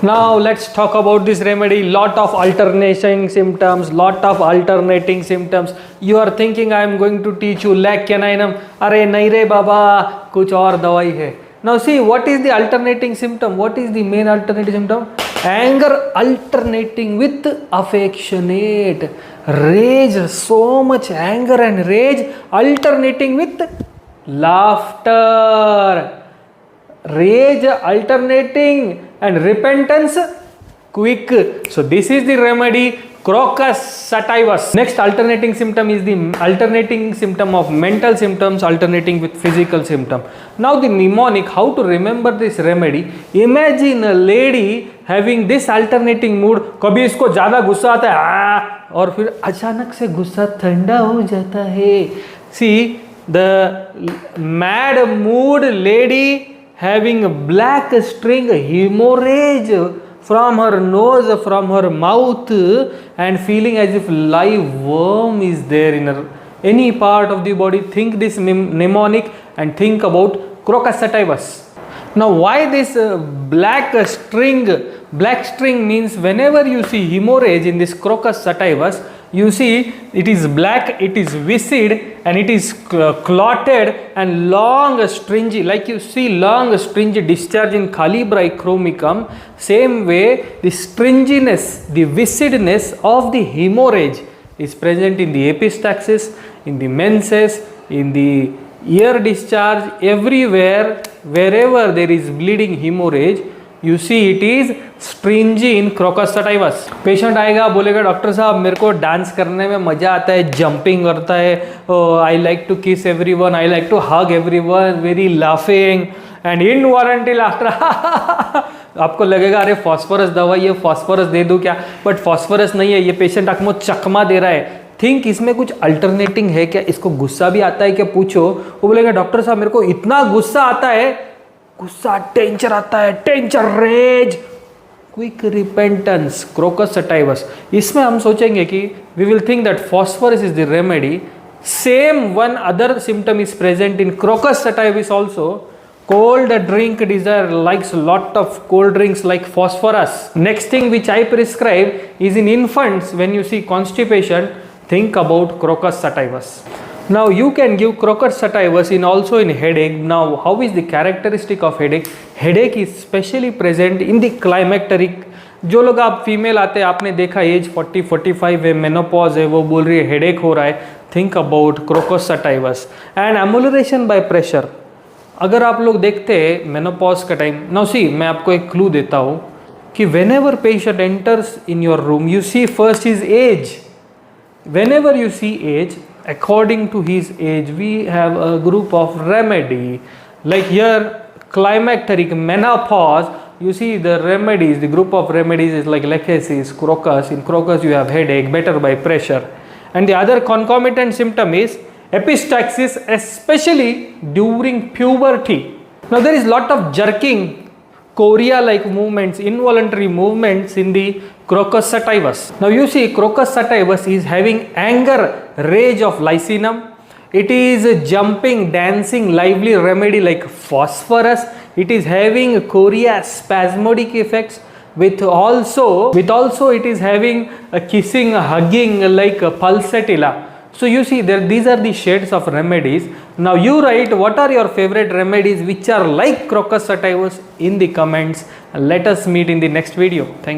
Now let's talk about this remedy. Lot of alternating symptoms. You are thinking I am going to teach you leg caninum. अरे नहीं रे बाबा, कुछ और दवाई है. Now see, what is the alternating symptom? What is the main alternating symptom? Anger alternating with affectionate. Rage, so much anger and rage alternating with laughter. Rage alternating and repentance quick. So this is the remedy, Crocus sativus. Next alternating symptom is the alternating symptom of mental symptoms alternating with physical symptom. Now the mnemonic, how to remember this remedy? Imagine a lady having this alternating mood. कभी इसको ज़्यादा गुस्सा आता है और फिर अचानक से गुस्सा ठंडा हो जाता है. See, the mad mood lady having a black string hemorrhage from her nose, from her mouth, and feeling as if live worm is there in her any part of the body. Think this mnemonic and think about Crocus sativus. Now why this black string? Black string means whenever you see hemorrhage in this Crocus sativus, you see it is black, it is viscid, and it is clotted and long stringy, like you see long stringy discharge in Calibrae chromicum. Same way the stringiness, the viscidness of the hemorrhage is present in the epistaxis, in the menses, in the ear discharge, everywhere. Wherever there is bleeding hemorrhage, you see it is stringy in Crocus sativus. Patient आएगा बोलेगा doctor साहब मेरे को dance करने में मज़ा आता है, जंपिंग करता है, I like to kiss everyone, I like to hug everyone, very laughing and involuntary laughter. आपको लगेगा अरे फॉस्फोरस दवाई है, फॉस्फोरस दे दूँ क्या? बट फॉस्फोरस नहीं है, ये पेशेंट आपको चकमा दे रहा है. थिंक इसमें कुछ अल्टरनेटिंग है क्या? इसको गुस्सा भी आता है क्या? पूछो. वो बोलेगा डॉक्टर साहब मेरे को इतना गुस्सा आता है, गुस्सा टेंचर आता है, temper rage, quick repentance, crocus sativus. इसमें हम सोचेंगे कि we will think that phosphorus is the remedy. Same one other symptom is present in crocus sativus also. Cold drink desire, likes lot of cold drinks like phosphorus. Next thing which I prescribe is in infants, when you see constipation, think about Crocus sativus. Now you can give Crocus sativus in also in headache. Now how is the characteristic of headache? Headache is specially present in the climacteric. जो लोग आप female आते हैं, आपने देखा as 40-45 है, menopause है, वो बोल रही है हेडेक हो रहा है, think about Crocus sativus. And amelioration by pressure. अगर आप लोग देखते हैं मेनोपॉज का टाइम, नाउ सी मैं आपको एक क्लू देता हूँ कि whenever patient enters in your room, you see first his age. Whenever you see age, according to his age, we have a group of remedy. Like here, climacteric, menopause, you see the remedies, the group of remedies is like Lachesis, Crocus. In Crocus you have headache, better by pressure. And the other concomitant symptom is epistaxis, especially during puberty. Now there is lot of jerking, chorea-like movements, involuntary movements in the Crocus sativus. Now you see Crocus sativus is having anger, rage of lycinum. It is jumping, dancing, lively remedy like phosphorus. It is having chorea, spasmodic effects. With also it is having a kissing, a hugging like a pulsatilla. So you see there, these are the shades of remedies. Now you write what are your favorite remedies which are like Crocus sativus in the comments. Let us meet in the next video. Thank you.